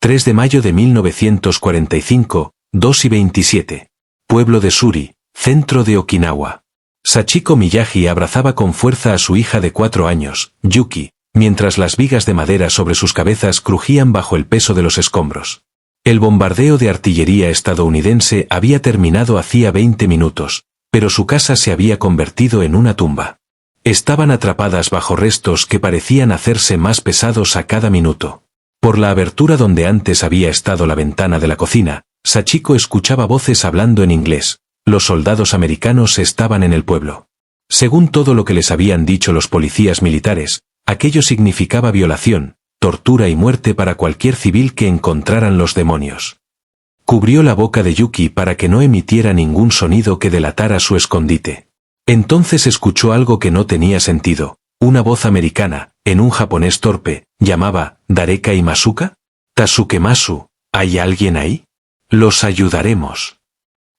3 de mayo de 1945, 2:27. Pueblo de Suri, centro de Okinawa. Sachiko Miyagi abrazaba con fuerza a su hija de 4 años, Yuki, mientras las vigas de madera sobre sus cabezas crujían bajo el peso de los escombros. El bombardeo de artillería estadounidense había terminado hacía 20 minutos, pero su casa se había convertido en una tumba. Estaban atrapadas bajo restos que parecían hacerse más pesados a cada minuto. Por la abertura donde antes había estado la ventana de la cocina, Sachiko escuchaba voces hablando en inglés. Los soldados americanos estaban en el pueblo. Según todo lo que les habían dicho los policías militares, aquello significaba violación, tortura y muerte para cualquier civil que encontraran los demonios. Cubrió la boca de Yuki para que no emitiera ningún sonido que delatara su escondite. Entonces escuchó algo que no tenía sentido. Una voz americana, en un japonés torpe, llamaba, ¿Dareka y Masuka? Tasukemasu, ¿hay alguien ahí? Los ayudaremos.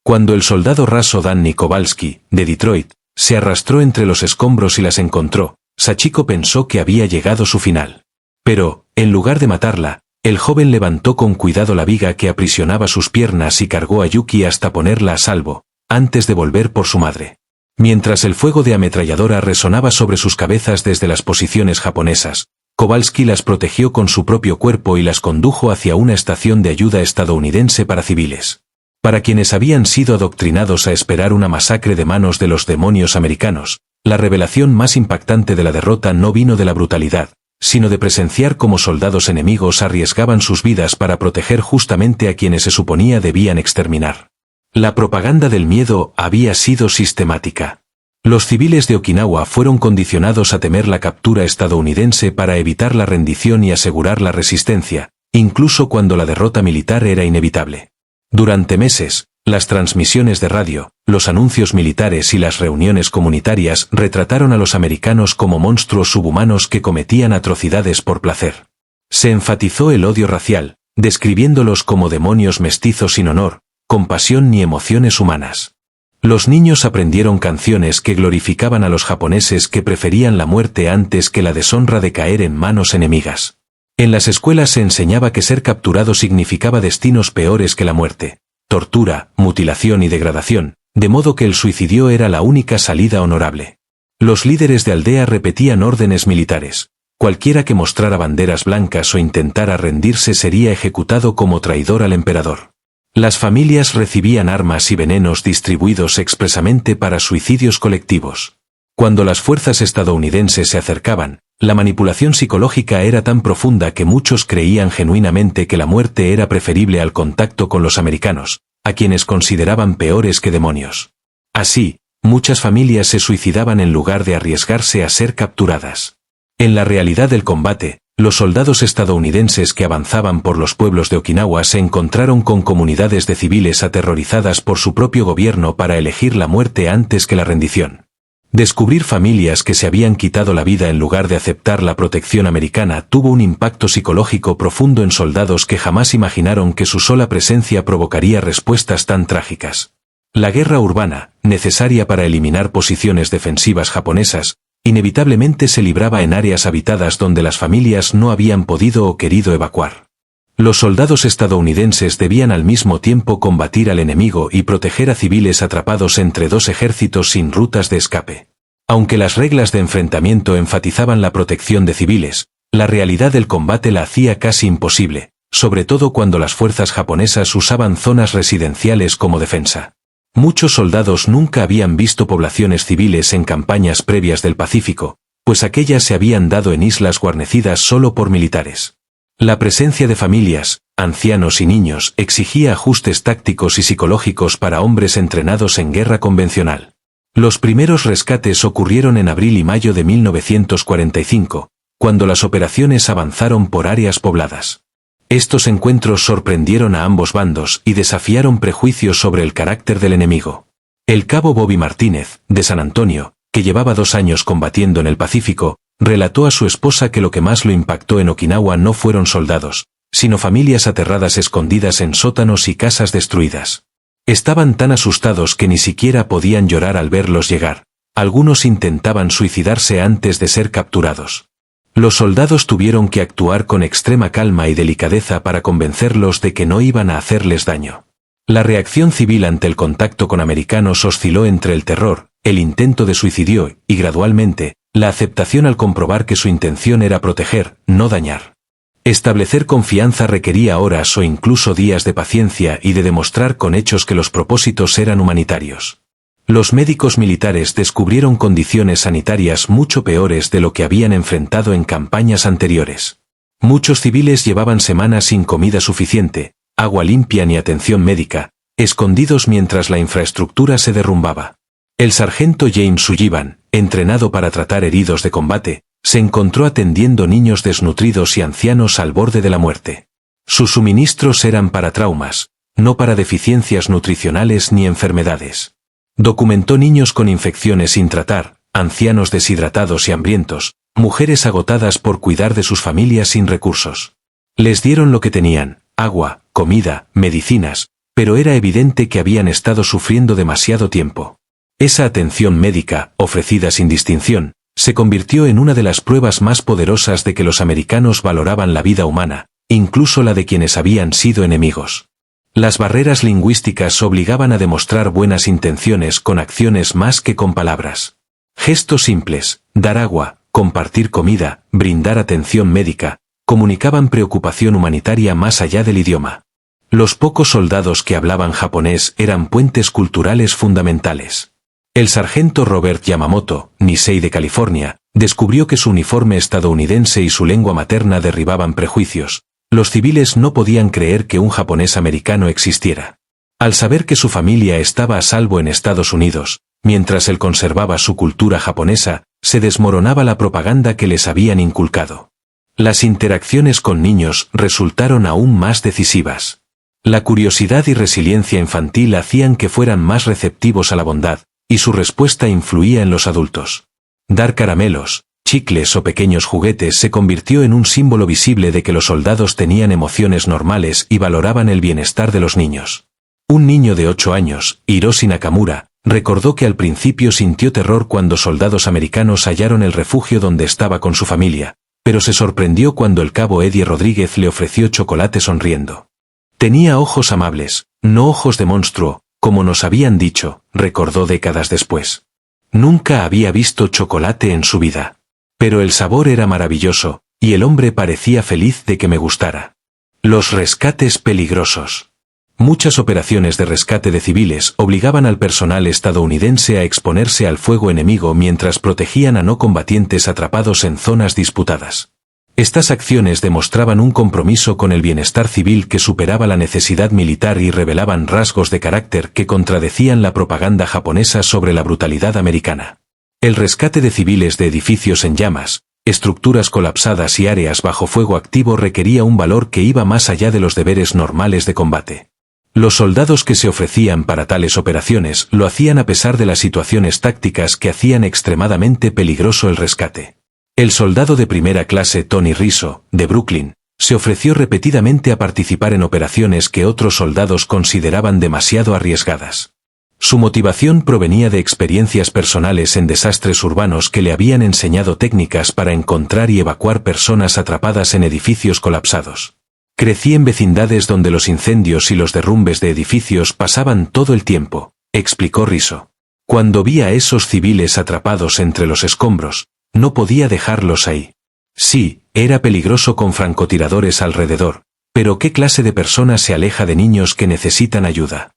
Cuando el soldado raso Danny Kowalski, de Detroit, se arrastró entre los escombros y las encontró, Sachiko pensó que había llegado su final. Pero, en lugar de matarla, el joven levantó con cuidado la viga que aprisionaba sus piernas y cargó a Yuki hasta ponerla a salvo, antes de volver por su madre. Mientras el fuego de ametralladora resonaba sobre sus cabezas desde las posiciones japonesas, Kowalski las protegió con su propio cuerpo y las condujo hacia una estación de ayuda estadounidense para civiles. Para quienes habían sido adoctrinados a esperar una masacre de manos de los demonios americanos, la revelación más impactante de la derrota no vino de la brutalidad, sino de presenciar cómo soldados enemigos arriesgaban sus vidas para proteger justamente a quienes se suponía debían exterminar. La propaganda del miedo había sido sistemática. Los civiles de Okinawa fueron condicionados a temer la captura estadounidense para evitar la rendición y asegurar la resistencia, incluso cuando la derrota militar era inevitable. Durante meses, las transmisiones de radio, los anuncios militares y las reuniones comunitarias retrataron a los americanos como monstruos subhumanos que cometían atrocidades por placer. Se enfatizó el odio racial, describiéndolos como demonios mestizos sin honor, compasión ni emociones humanas. Los niños aprendieron canciones que glorificaban a los japoneses que preferían la muerte antes que la deshonra de caer en manos enemigas. En las escuelas se enseñaba que ser capturado significaba destinos peores que la muerte, tortura, mutilación y degradación, de modo que el suicidio era la única salida honorable. Los líderes de aldea repetían órdenes militares. Cualquiera que mostrara banderas blancas o intentara rendirse sería ejecutado como traidor al emperador. Las familias recibían armas y venenos distribuidos expresamente para suicidios colectivos. Cuando las fuerzas estadounidenses se acercaban, la manipulación psicológica era tan profunda que muchos creían genuinamente que la muerte era preferible al contacto con los americanos, a quienes consideraban peores que demonios. Así, muchas familias se suicidaban en lugar de arriesgarse a ser capturadas. En la realidad del combate, los soldados estadounidenses que avanzaban por los pueblos de Okinawa se encontraron con comunidades de civiles aterrorizadas por su propio gobierno para elegir la muerte antes que la rendición. Descubrir familias que se habían quitado la vida en lugar de aceptar la protección americana tuvo un impacto psicológico profundo en soldados que jamás imaginaron que su sola presencia provocaría respuestas tan trágicas. La guerra urbana, necesaria para eliminar posiciones defensivas japonesas, inevitablemente se libraba en áreas habitadas donde las familias no habían podido o querido evacuar. Los soldados estadounidenses debían al mismo tiempo combatir al enemigo y proteger a civiles atrapados entre dos ejércitos sin rutas de escape. Aunque las reglas de enfrentamiento enfatizaban la protección de civiles, la realidad del combate la hacía casi imposible, sobre todo cuando las fuerzas japonesas usaban zonas residenciales como defensa. Muchos soldados nunca habían visto poblaciones civiles en campañas previas del Pacífico, pues aquellas se habían dado en islas guarnecidas solo por militares. La presencia de familias, ancianos y niños exigía ajustes tácticos y psicológicos para hombres entrenados en guerra convencional. Los primeros rescates ocurrieron en abril y mayo de 1945, cuando las operaciones avanzaron por áreas pobladas. Estos encuentros sorprendieron a ambos bandos y desafiaron prejuicios sobre el carácter del enemigo. El cabo Bobby Martínez, de San Antonio, que llevaba 2 años combatiendo en el Pacífico, relató a su esposa que lo que más lo impactó en Okinawa no fueron soldados, sino familias aterradas escondidas en sótanos y casas destruidas. Estaban tan asustados que ni siquiera podían llorar al verlos llegar. Algunos intentaban suicidarse antes de ser capturados. Los soldados tuvieron que actuar con extrema calma y delicadeza para convencerlos de que no iban a hacerles daño. La reacción civil ante el contacto con americanos osciló entre el terror, el intento de suicidio y, gradualmente, la aceptación al comprobar que su intención era proteger, no dañar. Establecer confianza requería horas o incluso días de paciencia y de demostrar con hechos que los propósitos eran humanitarios. Los médicos militares descubrieron condiciones sanitarias mucho peores de lo que habían enfrentado en campañas anteriores. Muchos civiles llevaban semanas sin comida suficiente, agua limpia ni atención médica, escondidos mientras la infraestructura se derrumbaba. El sargento James Sullivan, entrenado para tratar heridos de combate, se encontró atendiendo niños desnutridos y ancianos al borde de la muerte. Sus suministros eran para traumas, no para deficiencias nutricionales ni enfermedades. Documentó niños con infecciones sin tratar, ancianos deshidratados y hambrientos, mujeres agotadas por cuidar de sus familias sin recursos. Les dieron lo que tenían, agua, comida, medicinas, pero era evidente que habían estado sufriendo demasiado tiempo. Esa atención médica, ofrecida sin distinción, se convirtió en una de las pruebas más poderosas de que los americanos valoraban la vida humana, incluso la de quienes habían sido enemigos. Las barreras lingüísticas obligaban a demostrar buenas intenciones con acciones más que con palabras. Gestos simples, dar agua, compartir comida, brindar atención médica, comunicaban preocupación humanitaria más allá del idioma. Los pocos soldados que hablaban japonés eran puentes culturales fundamentales. El sargento Robert Yamamoto, Nisei de California, descubrió que su uniforme estadounidense y su lengua materna derribaban prejuicios. Los civiles no podían creer que un japonés americano existiera. Al saber que su familia estaba a salvo en Estados Unidos, mientras él conservaba su cultura japonesa, se desmoronaba la propaganda que les habían inculcado. Las interacciones con niños resultaron aún más decisivas. La curiosidad y resiliencia infantil hacían que fueran más receptivos a la bondad, y su respuesta influía en los adultos. Dar caramelos, chicles o pequeños juguetes se convirtió en un símbolo visible de que los soldados tenían emociones normales y valoraban el bienestar de los niños. Un niño de 8 años, Hiroshi Nakamura, recordó que al principio sintió terror cuando soldados americanos hallaron el refugio donde estaba con su familia, pero se sorprendió cuando el cabo Eddie Rodríguez le ofreció chocolate sonriendo. Tenía ojos amables, no ojos de monstruo, como nos habían dicho, recordó décadas después. Nunca había visto chocolate en su vida. Pero el sabor era maravilloso, y el hombre parecía feliz de que me gustara. Los rescates peligrosos. Muchas operaciones de rescate de civiles obligaban al personal estadounidense a exponerse al fuego enemigo mientras protegían a no combatientes atrapados en zonas disputadas. Estas acciones demostraban un compromiso con el bienestar civil que superaba la necesidad militar y revelaban rasgos de carácter que contradecían la propaganda japonesa sobre la brutalidad americana. El rescate de civiles de edificios en llamas, estructuras colapsadas y áreas bajo fuego activo requería un valor que iba más allá de los deberes normales de combate. Los soldados que se ofrecían para tales operaciones lo hacían a pesar de las situaciones tácticas que hacían extremadamente peligroso el rescate. El soldado de primera clase Tony Rizzo, de Brooklyn, se ofreció repetidamente a participar en operaciones que otros soldados consideraban demasiado arriesgadas. Su motivación provenía de experiencias personales en desastres urbanos que le habían enseñado técnicas para encontrar y evacuar personas atrapadas en edificios colapsados. Crecí en vecindades donde los incendios y los derrumbes de edificios pasaban todo el tiempo, explicó Rizzo. Cuando vi a esos civiles atrapados entre los escombros, no podía dejarlos ahí. Sí, era peligroso con francotiradores alrededor, pero ¿qué clase de persona se aleja de niños que necesitan ayuda?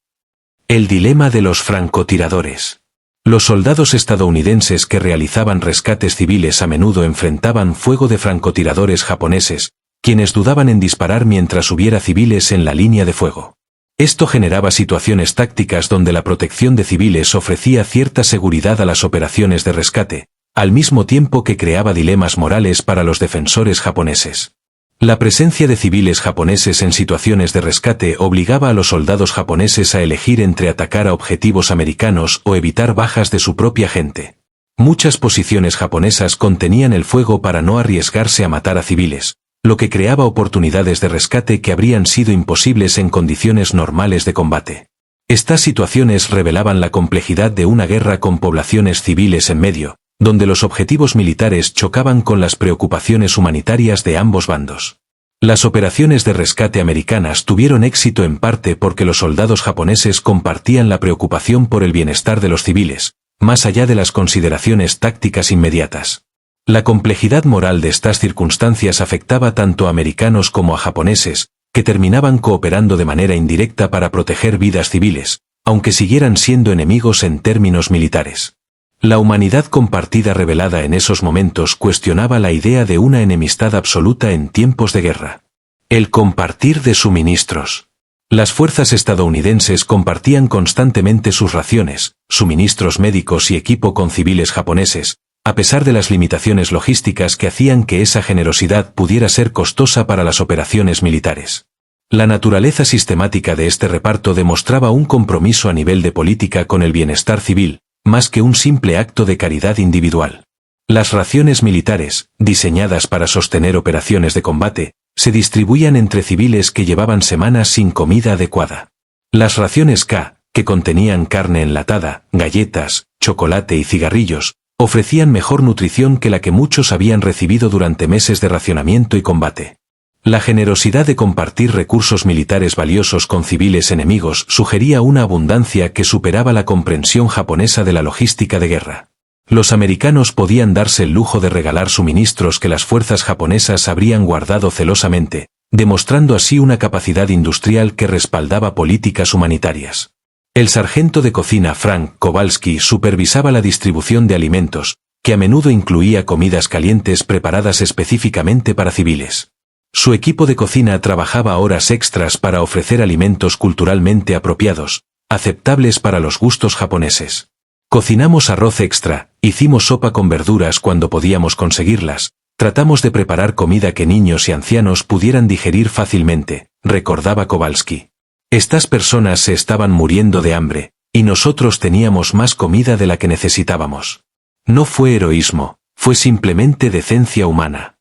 El dilema de los francotiradores. Los soldados estadounidenses que realizaban rescates civiles a menudo enfrentaban fuego de francotiradores japoneses, quienes dudaban en disparar mientras hubiera civiles en la línea de fuego. Esto generaba situaciones tácticas donde la protección de civiles ofrecía cierta seguridad a las operaciones de rescate, al mismo tiempo que creaba dilemas morales para los defensores japoneses. La presencia de civiles japoneses en situaciones de rescate obligaba a los soldados japoneses a elegir entre atacar a objetivos americanos o evitar bajas de su propia gente. Muchas posiciones japonesas contenían el fuego para no arriesgarse a matar a civiles, lo que creaba oportunidades de rescate que habrían sido imposibles en condiciones normales de combate. Estas situaciones revelaban la complejidad de una guerra con poblaciones civiles en medio, donde los objetivos militares chocaban con las preocupaciones humanitarias de ambos bandos. Las operaciones de rescate americanas tuvieron éxito en parte porque los soldados japoneses compartían la preocupación por el bienestar de los civiles, más allá de las consideraciones tácticas inmediatas. La complejidad moral de estas circunstancias afectaba tanto a americanos como a japoneses, que terminaban cooperando de manera indirecta para proteger vidas civiles, aunque siguieran siendo enemigos en términos militares. La humanidad compartida revelada en esos momentos cuestionaba la idea de una enemistad absoluta en tiempos de guerra. El compartir de suministros. Las fuerzas estadounidenses compartían constantemente sus raciones, suministros médicos y equipo con civiles japoneses, a pesar de las limitaciones logísticas que hacían que esa generosidad pudiera ser costosa para las operaciones militares. La naturaleza sistemática de este reparto demostraba un compromiso a nivel de política con el bienestar civil, más que un simple acto de caridad individual. Las raciones militares, diseñadas para sostener operaciones de combate, se distribuían entre civiles que llevaban semanas sin comida adecuada. Las raciones K, que contenían carne enlatada, galletas, chocolate y cigarrillos, ofrecían mejor nutrición que la que muchos habían recibido durante meses de racionamiento y combate. La generosidad de compartir recursos militares valiosos con civiles enemigos sugería una abundancia que superaba la comprensión japonesa de la logística de guerra. Los americanos podían darse el lujo de regalar suministros que las fuerzas japonesas habrían guardado celosamente, demostrando así una capacidad industrial que respaldaba políticas humanitarias. El sargento de cocina Frank Kowalski supervisaba la distribución de alimentos, que a menudo incluía comidas calientes preparadas específicamente para civiles. Su equipo de cocina trabajaba horas extras para ofrecer alimentos culturalmente apropiados, aceptables para los gustos japoneses. Cocinamos arroz extra, hicimos sopa con verduras cuando podíamos conseguirlas, tratamos de preparar comida que niños y ancianos pudieran digerir fácilmente, recordaba Kowalski. Estas personas se estaban muriendo de hambre, y nosotros teníamos más comida de la que necesitábamos. No fue heroísmo, fue simplemente decencia humana.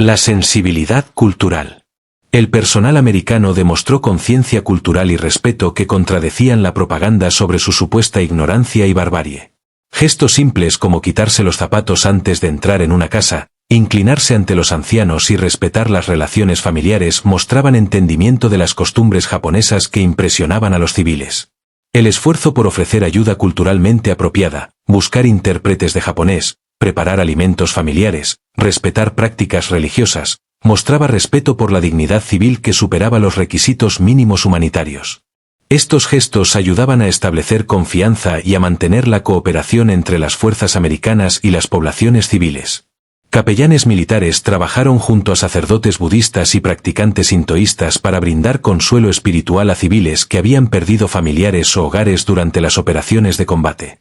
La sensibilidad cultural. El personal americano demostró conciencia cultural y respeto que contradecían la propaganda sobre su supuesta ignorancia y barbarie. Gestos simples como quitarse los zapatos antes de entrar en una casa, inclinarse ante los ancianos y respetar las relaciones familiares mostraban entendimiento de las costumbres japonesas que impresionaban a los civiles. El esfuerzo por ofrecer ayuda culturalmente apropiada, buscar intérpretes de japonés, preparar alimentos familiares, respetar prácticas religiosas, mostraba respeto por la dignidad civil que superaba los requisitos mínimos humanitarios. Estos gestos ayudaban a establecer confianza y a mantener la cooperación entre las fuerzas americanas y las poblaciones civiles. Capellanes militares trabajaron junto a sacerdotes budistas y practicantes sintoístas para brindar consuelo espiritual a civiles que habían perdido familiares o hogares durante las operaciones de combate.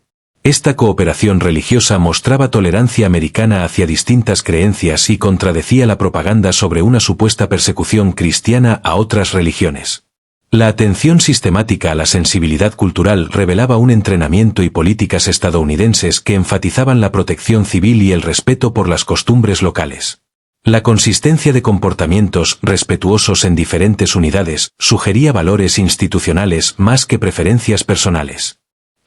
Esta cooperación religiosa mostraba tolerancia americana hacia distintas creencias y contradecía la propaganda sobre una supuesta persecución cristiana a otras religiones. La atención sistemática a la sensibilidad cultural revelaba un entrenamiento y políticas estadounidenses que enfatizaban la protección civil y el respeto por las costumbres locales. La consistencia de comportamientos respetuosos en diferentes unidades sugería valores institucionales más que preferencias personales.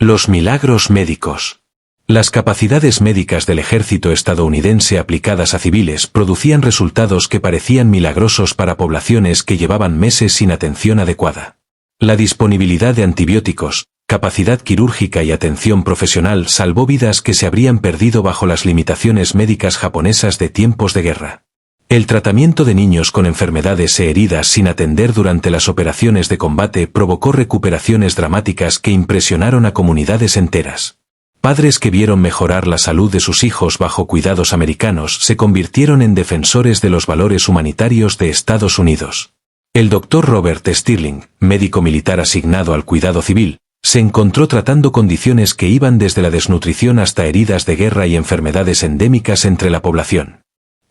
Los milagros médicos. Las capacidades médicas del ejército estadounidense aplicadas a civiles producían resultados que parecían milagrosos para poblaciones que llevaban meses sin atención adecuada. La disponibilidad de antibióticos, capacidad quirúrgica y atención profesional salvó vidas que se habrían perdido bajo las limitaciones médicas japonesas de tiempos de guerra. El tratamiento de niños con enfermedades e heridas sin atender durante las operaciones de combate provocó recuperaciones dramáticas que impresionaron a comunidades enteras. Padres que vieron mejorar la salud de sus hijos bajo cuidados americanos se convirtieron en defensores de los valores humanitarios de Estados Unidos. El Dr. Robert Stirling, médico militar asignado al cuidado civil, se encontró tratando condiciones que iban desde la desnutrición hasta heridas de guerra y enfermedades endémicas entre la población.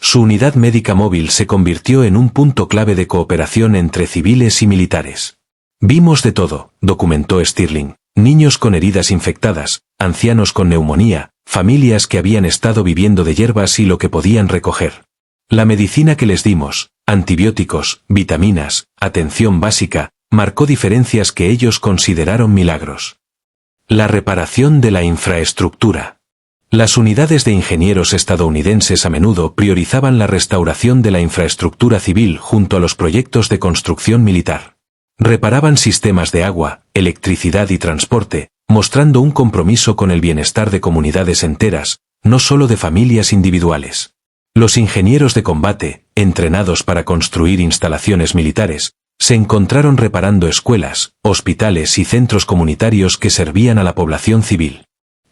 Su unidad médica móvil se convirtió en un punto clave de cooperación entre civiles y militares. Vimos de todo, documentó Stirling, niños con heridas infectadas, ancianos con neumonía, familias que habían estado viviendo de hierbas y lo que podían recoger. La medicina que les dimos, antibióticos, vitaminas, atención básica, marcó diferencias que ellos consideraron milagros. La reparación de la infraestructura. Las unidades de ingenieros estadounidenses a menudo priorizaban la restauración de la infraestructura civil junto a los proyectos de construcción militar. Reparaban sistemas de agua, electricidad y transporte, mostrando un compromiso con el bienestar de comunidades enteras, no solo de familias individuales. Los ingenieros de combate, entrenados para construir instalaciones militares, se encontraron reparando escuelas, hospitales y centros comunitarios que servían a la población civil.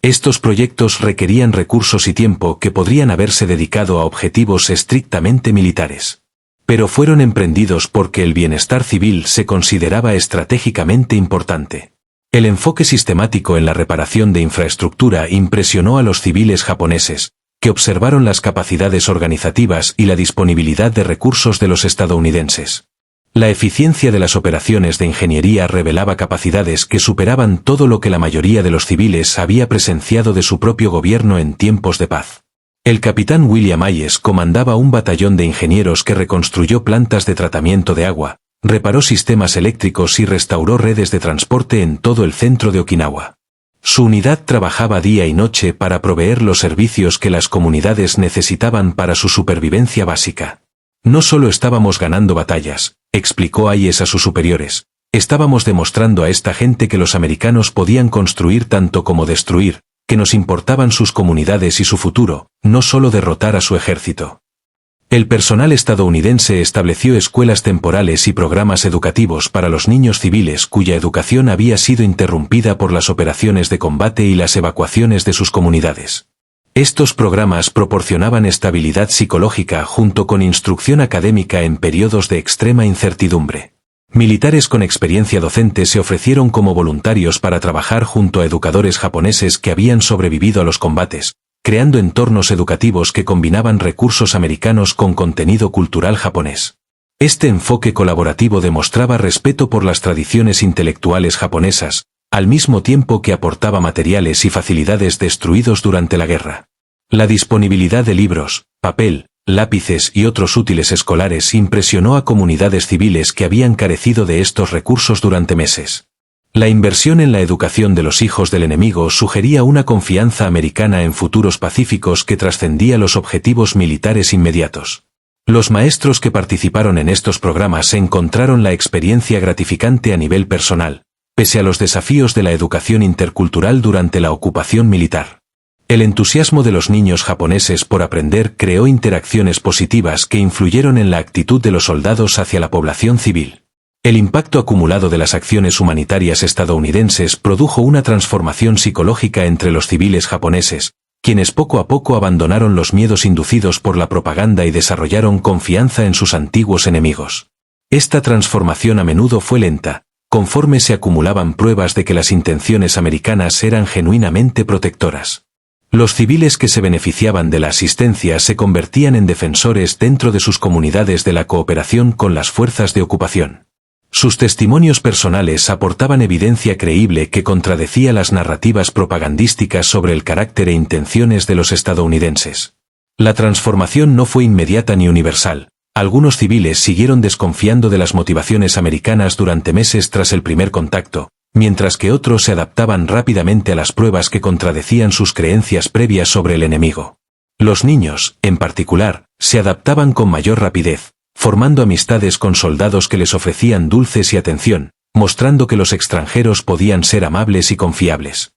Estos proyectos requerían recursos y tiempo que podrían haberse dedicado a objetivos estrictamente militares. Pero fueron emprendidos porque el bienestar civil se consideraba estratégicamente importante. El enfoque sistemático en la reparación de infraestructura impresionó a los civiles japoneses, que observaron las capacidades organizativas y la disponibilidad de recursos de los estadounidenses. La eficiencia de las operaciones de ingeniería revelaba capacidades que superaban todo lo que la mayoría de los civiles había presenciado de su propio gobierno en tiempos de paz. El capitán William Hayes comandaba un batallón de ingenieros que reconstruyó plantas de tratamiento de agua, reparó sistemas eléctricos y restauró redes de transporte en todo el centro de Okinawa. Su unidad trabajaba día y noche para proveer los servicios que las comunidades necesitaban para su supervivencia básica. No solo estábamos ganando batallas, explicó Hayes a sus superiores, estábamos demostrando a esta gente que los americanos podían construir tanto como destruir, que nos importaban sus comunidades y su futuro, no solo derrotar a su ejército. El personal estadounidense estableció escuelas temporales y programas educativos para los niños civiles cuya educación había sido interrumpida por las operaciones de combate y las evacuaciones de sus comunidades. Estos programas proporcionaban estabilidad psicológica junto con instrucción académica en periodos de extrema incertidumbre. Militares con experiencia docente se ofrecieron como voluntarios para trabajar junto a educadores japoneses que habían sobrevivido a los combates, creando entornos educativos que combinaban recursos americanos con contenido cultural japonés. Este enfoque colaborativo demostraba respeto por las tradiciones intelectuales japonesas, al mismo tiempo que aportaba materiales y facilidades destruidos durante la guerra. La disponibilidad de libros, papel, lápices y otros útiles escolares impresionó a comunidades civiles que habían carecido de estos recursos durante meses. La inversión en la educación de los hijos del enemigo sugería una confianza americana en futuros pacíficos que trascendía los objetivos militares inmediatos. Los maestros que participaron en estos programas encontraron la experiencia gratificante a nivel personal, pese a los desafíos de la educación intercultural durante la ocupación militar. El entusiasmo de los niños japoneses por aprender creó interacciones positivas que influyeron en la actitud de los soldados hacia la población civil. El impacto acumulado de las acciones humanitarias estadounidenses produjo una transformación psicológica entre los civiles japoneses, quienes poco a poco abandonaron los miedos inducidos por la propaganda y desarrollaron confianza en sus antiguos enemigos. Esta transformación a menudo fue lenta, conforme se acumulaban pruebas de que las intenciones americanas eran genuinamente protectoras. Los civiles que se beneficiaban de la asistencia se convertían en defensores dentro de sus comunidades de la cooperación con las fuerzas de ocupación. Sus testimonios personales aportaban evidencia creíble que contradecía las narrativas propagandísticas sobre el carácter e intenciones de los estadounidenses. La transformación no fue inmediata ni universal. Algunos civiles siguieron desconfiando de las motivaciones americanas durante meses tras el primer contacto, mientras que otros se adaptaban rápidamente a las pruebas que contradecían sus creencias previas sobre el enemigo. Los niños, en particular, se adaptaban con mayor rapidez, formando amistades con soldados que les ofrecían dulces y atención, mostrando que los extranjeros podían ser amables y confiables.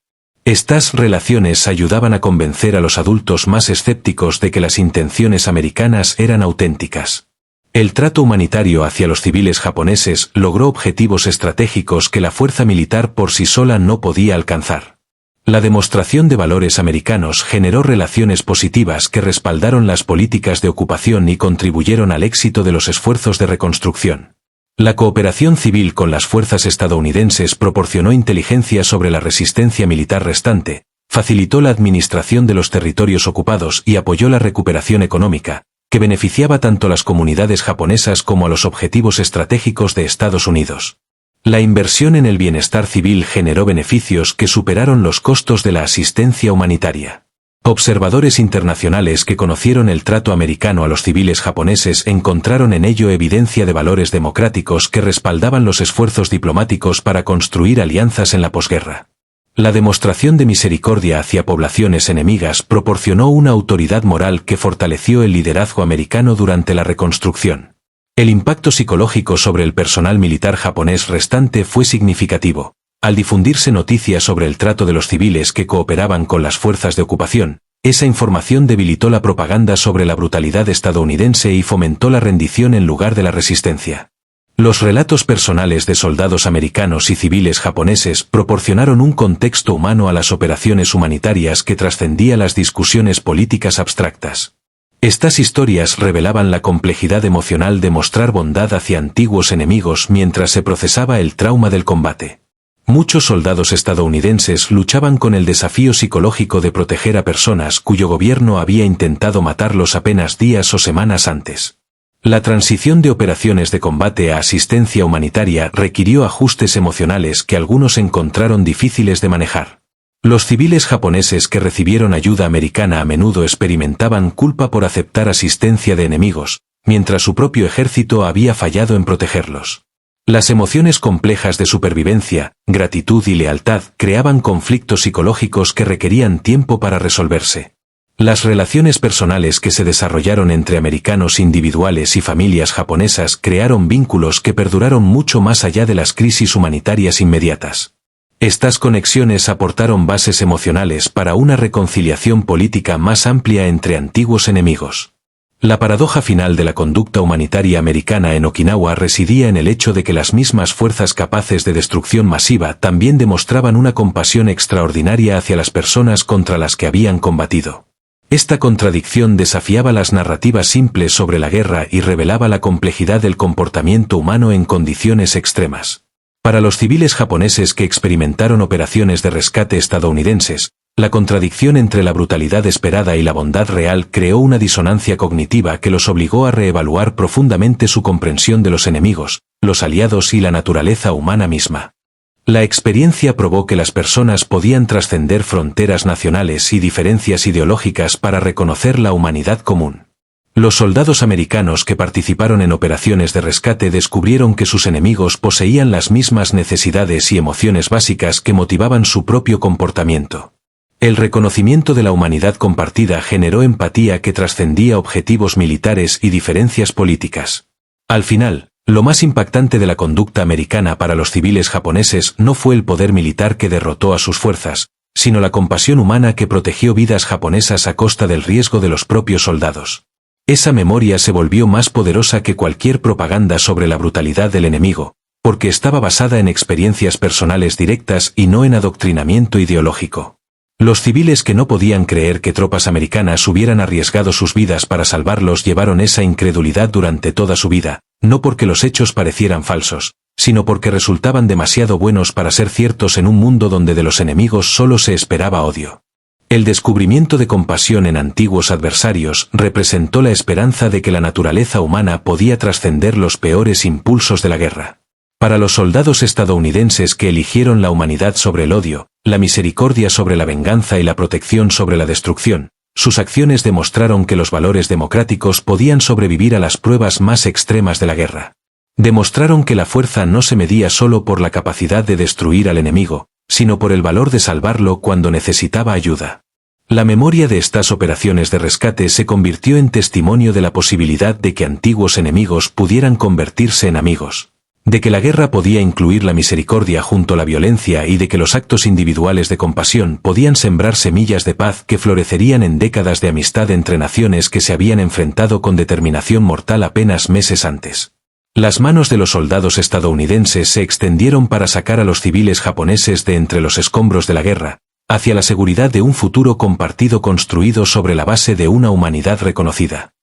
Estas relaciones ayudaban a convencer a los adultos más escépticos de que las intenciones americanas eran auténticas. El trato humanitario hacia los civiles japoneses logró objetivos estratégicos que la fuerza militar por sí sola no podía alcanzar. La demostración de valores americanos generó relaciones positivas que respaldaron las políticas de ocupación y contribuyeron al éxito de los esfuerzos de reconstrucción. La cooperación civil con las fuerzas estadounidenses proporcionó inteligencia sobre la resistencia militar restante, facilitó la administración de los territorios ocupados y apoyó la recuperación económica, que beneficiaba tanto a las comunidades japonesas como a los objetivos estratégicos de Estados Unidos. La inversión en el bienestar civil generó beneficios que superaron los costos de la asistencia humanitaria. Observadores internacionales que conocieron el trato americano a los civiles japoneses encontraron en ello evidencia de valores democráticos que respaldaban los esfuerzos diplomáticos para construir alianzas en la posguerra. La demostración de misericordia hacia poblaciones enemigas proporcionó una autoridad moral que fortaleció el liderazgo americano durante la reconstrucción. El impacto psicológico sobre el personal militar japonés restante fue significativo. Al difundirse noticias sobre el trato de los civiles que cooperaban con las fuerzas de ocupación, esa información debilitó la propaganda sobre la brutalidad estadounidense y fomentó la rendición en lugar de la resistencia. Los relatos personales de soldados americanos y civiles japoneses proporcionaron un contexto humano a las operaciones humanitarias que trascendía las discusiones políticas abstractas. Estas historias revelaban la complejidad emocional de mostrar bondad hacia antiguos enemigos mientras se procesaba el trauma del combate. Muchos soldados estadounidenses luchaban con el desafío psicológico de proteger a personas cuyo gobierno había intentado matarlos apenas días o semanas antes. La transición de operaciones de combate a asistencia humanitaria requirió ajustes emocionales que algunos encontraron difíciles de manejar. Los civiles japoneses que recibieron ayuda americana a menudo experimentaban culpa por aceptar asistencia de enemigos, mientras su propio ejército había fallado en protegerlos. Las emociones complejas de supervivencia, gratitud y lealtad creaban conflictos psicológicos que requerían tiempo para resolverse. Las relaciones personales que se desarrollaron entre americanos individuales y familias japonesas crearon vínculos que perduraron mucho más allá de las crisis humanitarias inmediatas. Estas conexiones aportaron bases emocionales para una reconciliación política más amplia entre antiguos enemigos. La paradoja final de la conducta humanitaria americana en Okinawa residía en el hecho de que las mismas fuerzas capaces de destrucción masiva también demostraban una compasión extraordinaria hacia las personas contra las que habían combatido. Esta contradicción desafiaba las narrativas simples sobre la guerra y revelaba la complejidad del comportamiento humano en condiciones extremas. Para los civiles japoneses que experimentaron operaciones de rescate estadounidenses, la contradicción entre la brutalidad esperada y la bondad real creó una disonancia cognitiva que los obligó a reevaluar profundamente su comprensión de los enemigos, los aliados y la naturaleza humana misma. La experiencia probó que las personas podían trascender fronteras nacionales y diferencias ideológicas para reconocer la humanidad común. Los soldados americanos que participaron en operaciones de rescate descubrieron que sus enemigos poseían las mismas necesidades y emociones básicas que motivaban su propio comportamiento. El reconocimiento de la humanidad compartida generó empatía que trascendía objetivos militares y diferencias políticas. Al final, lo más impactante de la conducta americana para los civiles japoneses no fue el poder militar que derrotó a sus fuerzas, sino la compasión humana que protegió vidas japonesas a costa del riesgo de los propios soldados. Esa memoria se volvió más poderosa que cualquier propaganda sobre la brutalidad del enemigo, porque estaba basada en experiencias personales directas y no en adoctrinamiento ideológico. Los civiles que no podían creer que tropas americanas hubieran arriesgado sus vidas para salvarlos llevaron esa incredulidad durante toda su vida, no porque los hechos parecieran falsos, sino porque resultaban demasiado buenos para ser ciertos en un mundo donde de los enemigos solo se esperaba odio. El descubrimiento de compasión en antiguos adversarios representó la esperanza de que la naturaleza humana podía trascender los peores impulsos de la guerra. Para los soldados estadounidenses que eligieron la humanidad sobre el odio, la misericordia sobre la venganza y la protección sobre la destrucción, sus acciones demostraron que los valores democráticos podían sobrevivir a las pruebas más extremas de la guerra. Demostraron que la fuerza no se medía solo por la capacidad de destruir al enemigo, sino por el valor de salvarlo cuando necesitaba ayuda. La memoria de estas operaciones de rescate se convirtió en testimonio de la posibilidad de que antiguos enemigos pudieran convertirse en amigos. De que la guerra podía incluir la misericordia junto a la violencia y de que los actos individuales de compasión podían sembrar semillas de paz que florecerían en décadas de amistad entre naciones que se habían enfrentado con determinación mortal apenas meses antes. Las manos de los soldados estadounidenses se extendieron para sacar a los civiles japoneses de entre los escombros de la guerra, hacia la seguridad de un futuro compartido construido sobre la base de una humanidad reconocida.